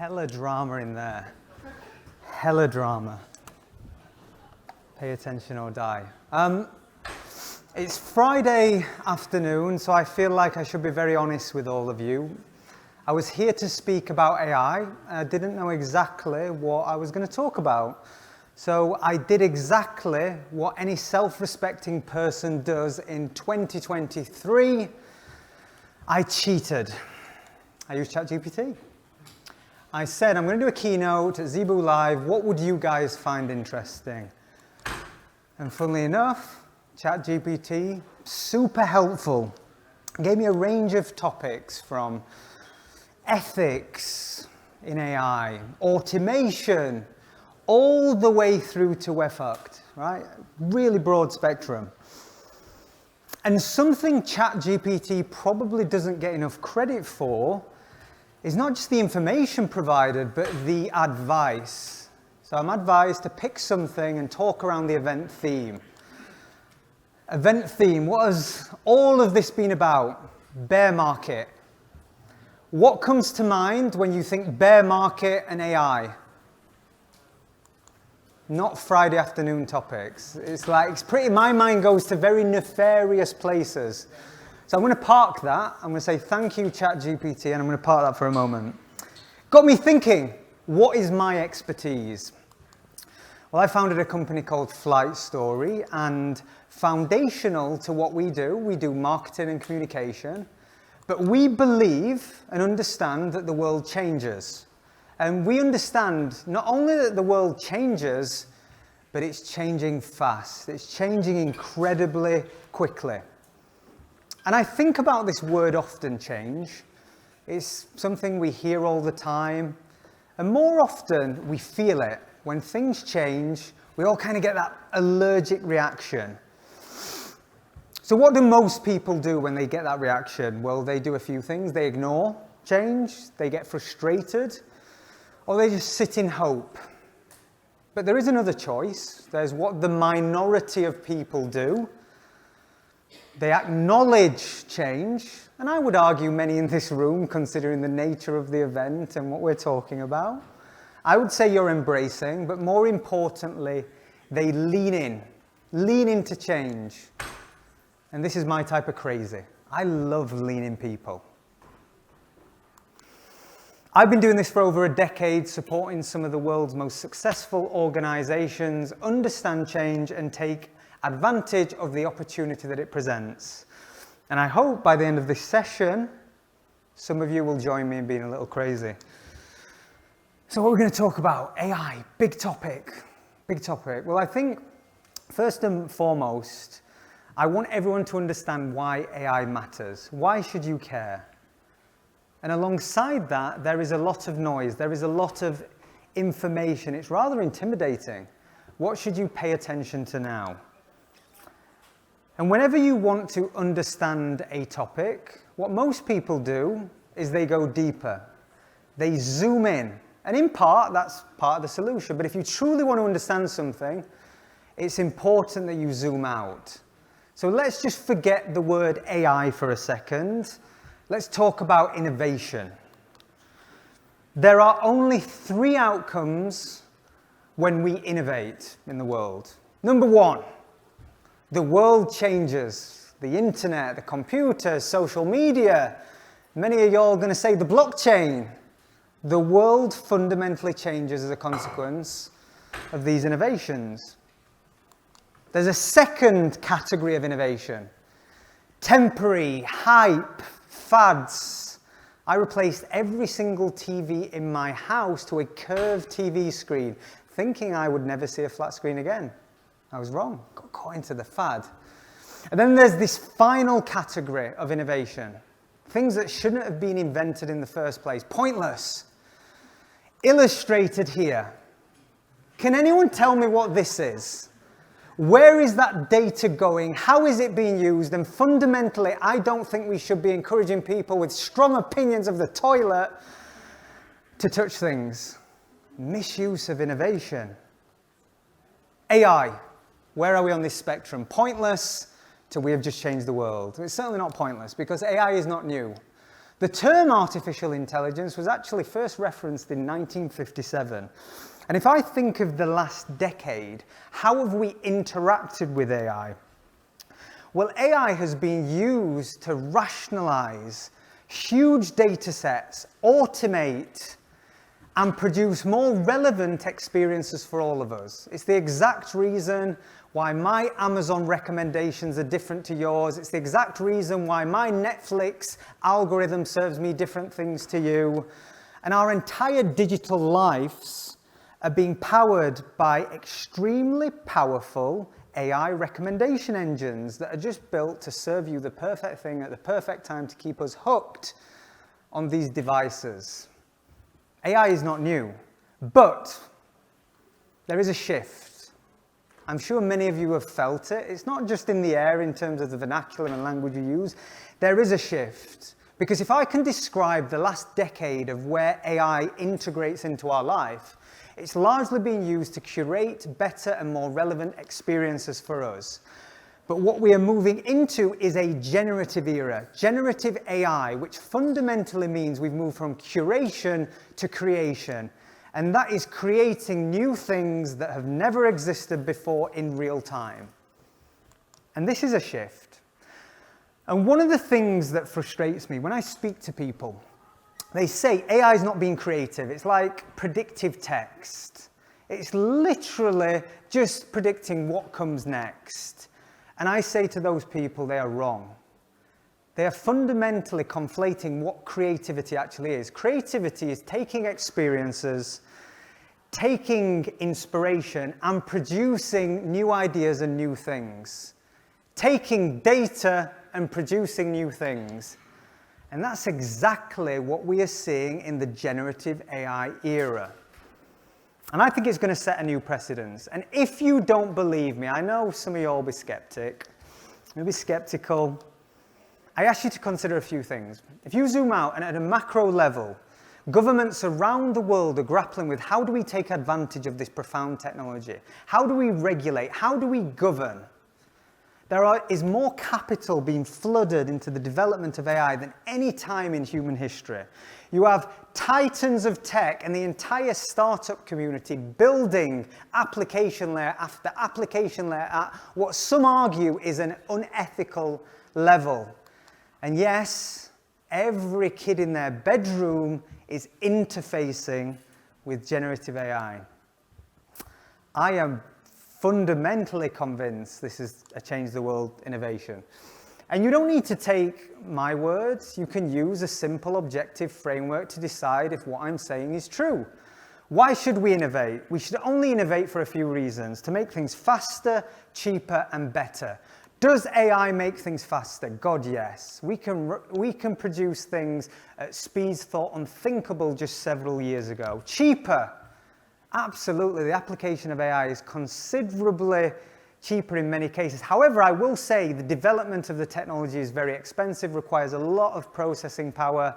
hella drama in there. Hella drama. Pay attention or die. It's Friday afternoon, so I feel like I should be very honest with all of you. I was here to speak about AI. I didn't know exactly what I was going to talk about. So I did exactly what any self-respecting person does in 2023. I cheated. I used ChatGPT. I said, I'm going to do a keynote at Zebu Live. What would you guys find interesting? And funnily enough, ChatGPT, super helpful. Gave me a range of topics from ethics in AI, automation, all the way through to we're fucked, right? Really broad spectrum. And something ChatGPT probably doesn't get enough credit for is not just the information provided, but the advice. So I'm advised to pick something and talk around the event theme. Event theme, what has all of this been about? Bear market. What comes to mind when you think bear market and AI? Not Friday afternoon topics. My mind goes to very nefarious places. So I'm going to park that. I'm going to say thank you, ChatGPT, and I'm going to park that for a moment. Got me thinking, what is my expertise? Well, I founded a company called Flight Story, and foundational to what we do marketing and communication, but we believe and understand that the world changes. And we understand not only that the world changes, but it's changing fast. It's changing incredibly quickly. And I think about this word often, change. It's something we hear all the time. And more often, we feel it. When things change, we all kind of get that allergic reaction. So what do most people do when they get that reaction? Well, they do a few things. They ignore change, they get frustrated, or they just sit in hope. But there is another choice. There's what the minority of people do. They acknowledge change, and I would argue many in this room, considering the nature of the event and what we're talking about, I would say you're embracing, but more importantly, they lean into change. And this is my type of crazy. I love leaning people. I've been doing this for over a decade, supporting some of the world's most successful organizations understand change and take advantage of the opportunity that it presents. And I hope by the end of this session, some of you will join me in being a little crazy. So what we're going to talk about, AI, big topic. Well, I think first and foremost, I want everyone to understand why AI matters. Why should you care? And alongside that, there is a lot of noise. There is a lot of information. It's rather intimidating. What should you pay attention to now? And whenever you want to understand a topic, what most people do is they go deeper. They zoom in. And in part, that's part of the solution. But if you truly want to understand something, it's important that you zoom out. So let's just forget the word AI for a second. Let's talk about innovation. There are only 3 outcomes when we innovate in the world. Number 1, the world changes. The internet, the computer, social media. Many of y'all are going to say the blockchain. The world fundamentally changes as a consequence of these innovations. There's a second category of innovation. Temporary, hype, fads. I replaced every single TV in my house to a curved TV screen, thinking I would never see a flat screen again. I was wrong, got caught into the fad. And then there's this final category of innovation. Things that shouldn't have been invented in the first place, pointless. Illustrated here. Can anyone tell me what this is? Where is that data going? How is it being used? And fundamentally, I don't think we should be encouraging people with strong opinions of the toilet to touch things. Misuse of innovation. AI. Where are we on this spectrum? Pointless to we have just changed the world. It's certainly not pointless because AI is not new. The term artificial intelligence was actually first referenced in 1957. And if I think of the last decade, how have we interacted with AI? Well, AI has been used to rationalize huge data sets, automate, and produce more relevant experiences for all of us. It's the exact reason why my Amazon recommendations are different to yours. It's the exact reason why my Netflix algorithm serves me different things to you. And our entire digital lives are being powered by extremely powerful AI recommendation engines that are just built to serve you the perfect thing at the perfect time to keep us hooked on these devices. AI is not new, but there is a shift. I'm sure many of you have felt it. It's not just in the air in terms of the vernacular and language you use. There is a shift. Because if I can describe the last decade of where AI integrates into our life, it's largely being used to curate better and more relevant experiences for us. But what we are moving into is a generative era, generative AI, which fundamentally means we've moved from curation to creation. And that is creating new things that have never existed before in real time. And this is a shift. And one of the things that frustrates me when I speak to people, they say AI is not being creative. It's like predictive text. It's literally just predicting what comes next. And I say to those people, they are wrong. They are fundamentally conflating what creativity actually is. Creativity is taking experiences, taking inspiration, and producing new ideas and new things. Taking data and producing new things. And that's exactly what we are seeing in the generative AI era. And I think it's going to set a new precedence. And if you don't believe me, I know some of you all will be skeptic. You'll be skeptical. I ask you to consider a few things. If you zoom out and at a macro level, governments around the world are grappling with how do we take advantage of this profound technology? How do we regulate? How do we govern? There is more capital being flooded into the development of AI than any time in human history. You have titans of tech and the entire startup community building application layer after application layer at what some argue is an unethical level. And yes, every kid in their bedroom is interfacing with generative AI. I am fundamentally convinced this is a change the world innovation. And you don't need to take my words. You can use a simple objective framework to decide if what I'm saying is true. Why should we innovate? We should only innovate for a few reasons: to make things faster, cheaper, and better. Does AI make things faster? God, yes. We can produce things at speeds thought unthinkable just several years ago. Cheaper? Absolutely. The application of AI is considerably cheaper in many cases. However, I will say the development of the technology is very expensive, requires a lot of processing power.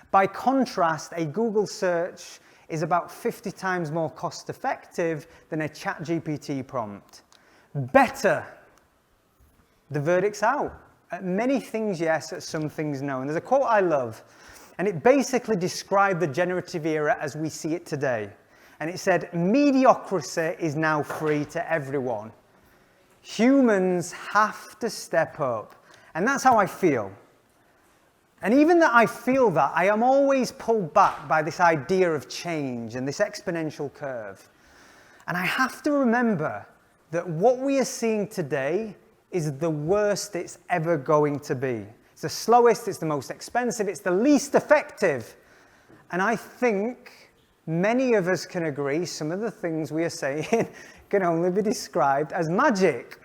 By contrast, a Google search is about 50 times more cost effective than a ChatGPT prompt. Better. The verdict's out. At many things, yes. At some things, no. And there's a quote I love, and it basically described the generative era as we see it today. And it said, mediocrity is now free to everyone. Humans have to step up. And that's how I feel. And even that I feel that, I am always pulled back by this idea of change and this exponential curve. And I have to remember that what we are seeing today is the worst it's ever going to be. It's the slowest, it's the most expensive, it's the least effective. And I think many of us can agree some of the things we are saying can only be described as magic.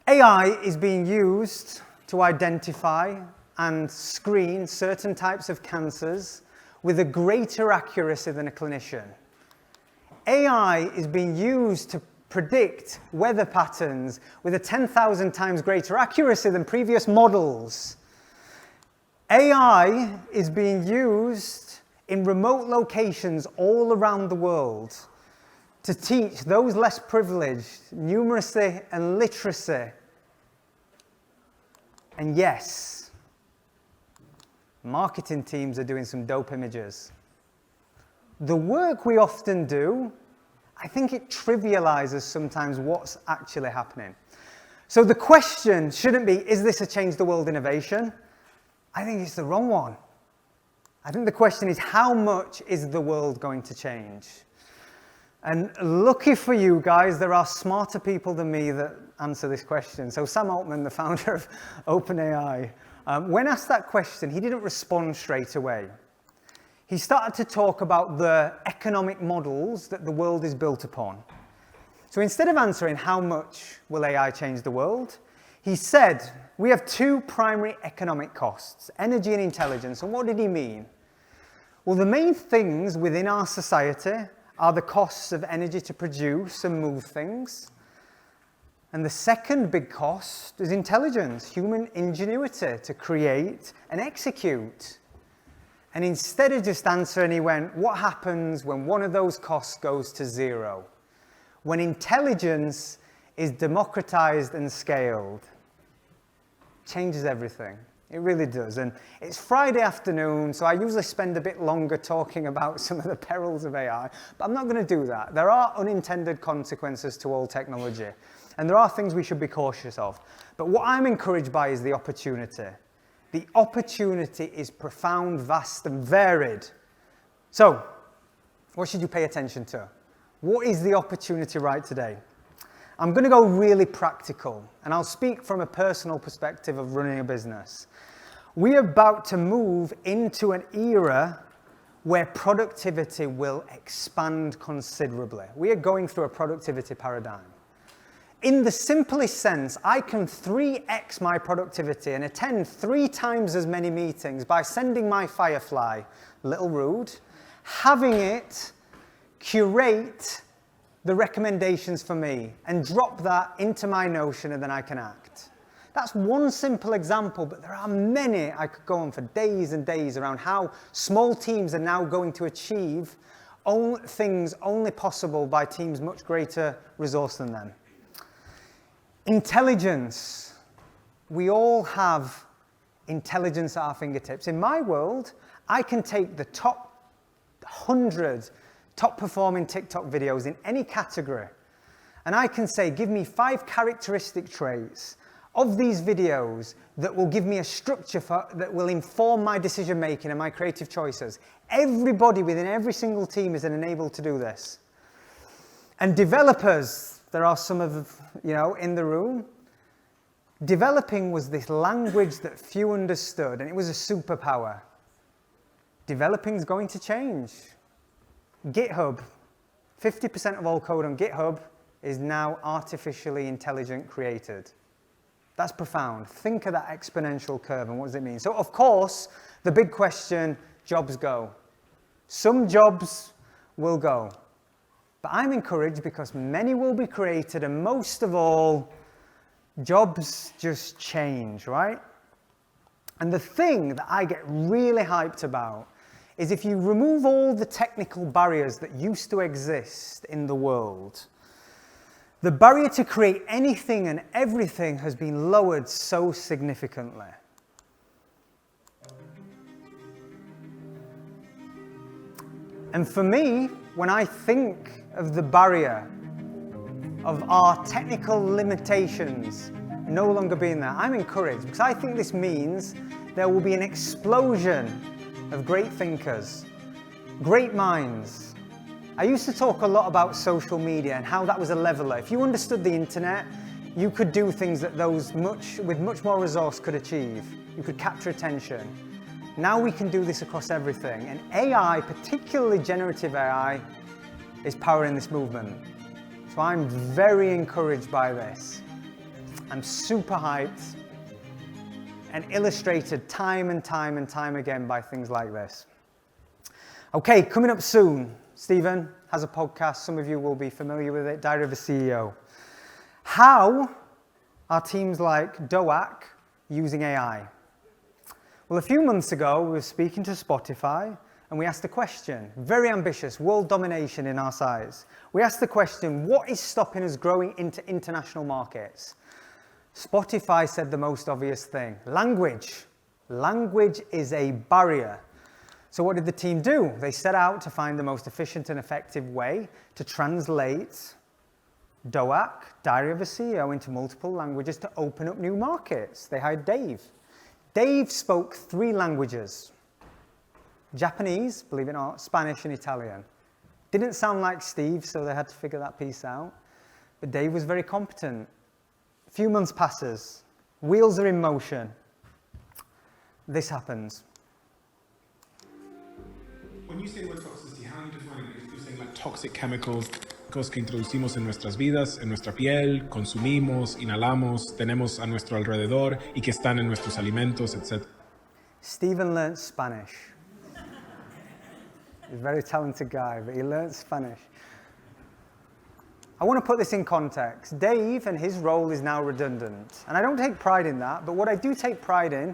AI is being used to identify and screen certain types of cancers with a greater accuracy than a clinician. AI is being used to predict weather patterns with a 10,000 times greater accuracy than previous models. AI is being used in remote locations all around the world to teach those less privileged numeracy and literacy. And yes, Marketing teams are doing some dope images. The work we often do, I think it trivializes sometimes what's actually happening. So the question shouldn't be, is this a change the world innovation? I think it's the wrong one. I think the question is, how much is the world going to change? And lucky for you guys, there are smarter people than me that answer this question. So Sam Altman, the founder of OpenAI, when asked that question, he didn't respond straight away. He started to talk about the economic models that the world is built upon. So instead of answering how much will AI change the world, he said, we have two primary economic costs, energy and intelligence. And what did he mean? Well, the main things within our society are the costs of energy to produce and move things. And the second big cost is intelligence, human ingenuity to create and execute. And instead of just answering, he went, what happens when one of those costs goes to zero? When intelligence is democratized and scaled, changes everything. It really does. And it's Friday afternoon, so I usually spend a bit longer talking about some of the perils of AI, but I'm not going to do that. There are unintended consequences to all technology, and there are things we should be cautious of. But what I'm encouraged by is the opportunity. The opportunity is profound, vast, and varied. So, what should you pay attention to? What is the opportunity right today? I'm going to go really practical, and I'll speak from a personal perspective of running a business. We're about to move into an era where productivity will expand considerably. We are going through a productivity paradigm. In the simplest sense, I can 3x my productivity and attend 3 times as many meetings by sending my Firefly, a little rude, having it curate the recommendations for me and drop that into my Notion, and then I can act. That's one simple example, but there are many. I could go on for days and days around how small teams are now going to achieve things only possible by teams much greater resource than them. Intelligence. We all have intelligence at our fingertips. In my world, I can take the top 100 top performing TikTok videos in any category, and I can say, give me 5 characteristic traits of these videos that will give me a structure that will inform my decision making and my creative choices. Everybody within every single team is enabled to do this. And developers, there are some of in the room. Developing was this language that few understood, and it was a superpower. Developing is going to change. GitHub, 50% of all code on GitHub is now artificially intelligent created. That's profound. Think of that exponential curve and what does it mean? So of course, the big question, jobs go. Some jobs will go. But I'm encouraged because many will be created, and most of all, jobs just change, right? And the thing that I get really hyped about is if you remove all the technical barriers that used to exist in the world, the barrier to create anything and everything has been lowered so significantly. And for me, when I think of the barrier of our technical limitations no longer being there, I'm encouraged because I think this means there will be an explosion of great thinkers, great minds. I used to talk a lot about social media and how that was a leveler. If you understood the internet, you could do things that those with much more resource could achieve. You could capture attention. Now we can do this across everything. And AI, particularly generative AI, is powering this movement. So I'm very encouraged by this. I'm super hyped and illustrated time and time and time again by things like this. Okay, coming up soon, Stephen has a podcast. Some of you will be familiar with it, Diary of a CEO. How are teams like DOAC using AI? Well, a few months ago, we were speaking to Spotify, and we asked the question, very ambitious, world domination in our size. We asked the question, what is stopping us growing into international markets? Spotify said the most obvious thing, language. Language is a barrier. So what did the team do? They set out to find the most efficient and effective way to translate DOAC, Diary of a CEO, into multiple languages to open up new markets. They hired Dave. Dave spoke 3 languages. Japanese, believe it or not, Spanish and Italian. Didn't sound like Steve, so they had to figure that piece out. But Dave was very competent. A few months passes. Wheels are in motion. This happens. When you say the word toxicity, how are you defining it? You're saying like toxic chemicals, cosas que introducimos en nuestras vidas, en nuestra piel, consumimos, inhalamos, tenemos a nuestro alrededor y que están en nuestros alimentos, etc. Stephen learnt Spanish. He's a very talented guy, but he learnt Spanish. I want to put this in context. Dave and his role is now redundant. And I don't take pride in that, but what I do take pride in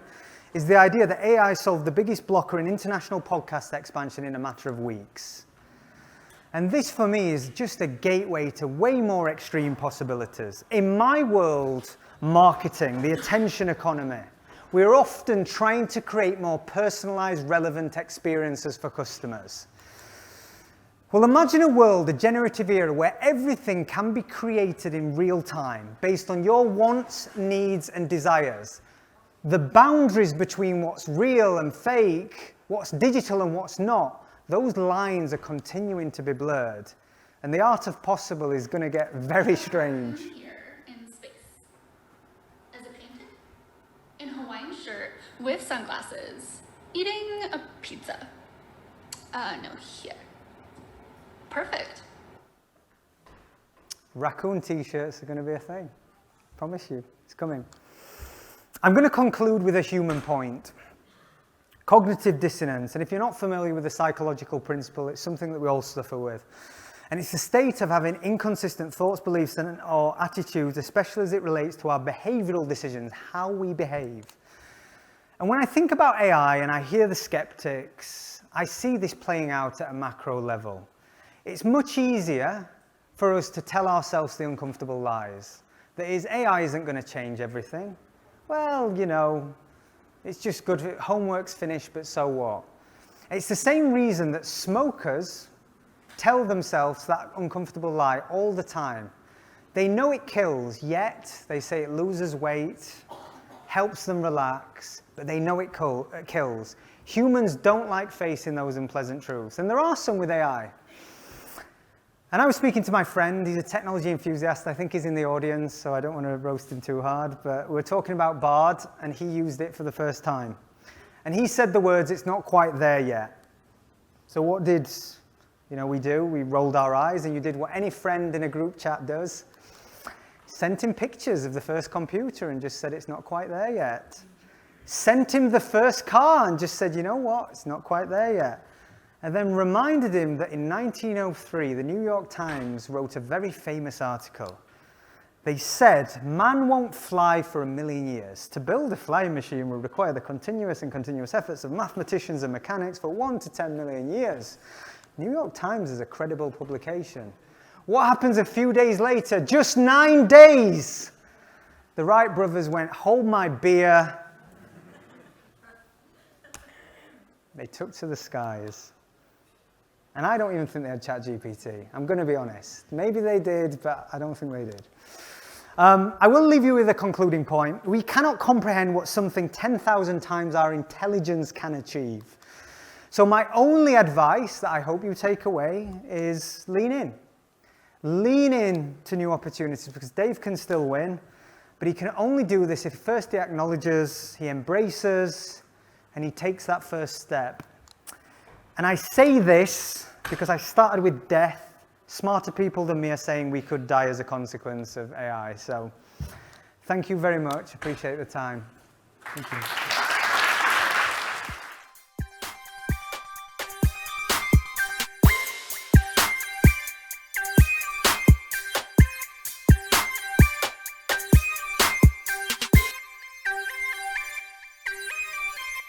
is the idea that AI solved the biggest blocker in international podcast expansion in a matter of weeks. And this, for me, is just a gateway to way more extreme possibilities. In my world, marketing, the attention economy, we're often trying to create more personalized, relevant experiences for customers. Well, imagine a world, a generative era, where everything can be created in real time, based on your wants, needs, and desires. The boundaries between what's real and fake, what's digital and what's not, those lines are continuing to be blurred. And the art of possible is going to get very strange. Here in space. As a painting? In a Hawaiian shirt, with sunglasses, eating a pizza. No, here. Perfect. Raccoon t-shirts are going to be a thing. Promise you, it's coming. I'm going to conclude with a human point. Cognitive dissonance. And if you're not familiar with the psychological principle, it's something that we all suffer with. And it's a state of having inconsistent thoughts, beliefs, or attitudes, especially as it relates to our behavioral decisions, how we behave. And when I think about AI and I hear the skeptics, I see this playing out at a macro level. It's much easier for us to tell ourselves the uncomfortable lies. That is, AI isn't going to change everything. Well, you know, it's just good. Homework's finished, but so what? It's the same reason that smokers tell themselves that uncomfortable lie all the time. They know it kills, yet they say it loses weight, helps them relax, but they know it kills. Humans don't like facing those unpleasant truths, and there are some with AI. And I was speaking to my friend, he's a technology enthusiast, I think he's in the audience, so I don't want to roast him too hard, but we're talking about Bard, and he used it for the first time. And he said the words, "It's not quite there yet." So what did we do? We rolled our eyes, and you did what any friend in a group chat does. Sent him pictures of the first computer and just said, "It's not quite there yet." Sent him the first car and just said, "You know what, it's not quite there yet." And then reminded him that in 1903, the New York Times wrote a very famous article. They said, "Man won't fly for 1,000,000 years. To build a flying machine will require the continuous efforts of mathematicians and mechanics for 1 to 10 million years. New York Times is a credible publication. What happens a few days later? Just 9 days. The Wright brothers went, "Hold my beer." They took to the skies. And I don't even think they had ChatGPT. I'm going to be honest. Maybe they did, but I don't think they did. I will leave you with a concluding point. We cannot comprehend what something 10,000 times our intelligence can achieve. So my only advice that I hope you take away is lean in. Lean in to new opportunities, because Dave can still win, but he can only do this if first he acknowledges, he embraces, and he takes that first step. And I say this because I started with death. Smarter people than me are saying we could die as a consequence of AI. So thank you very much. Appreciate the time. Thank you.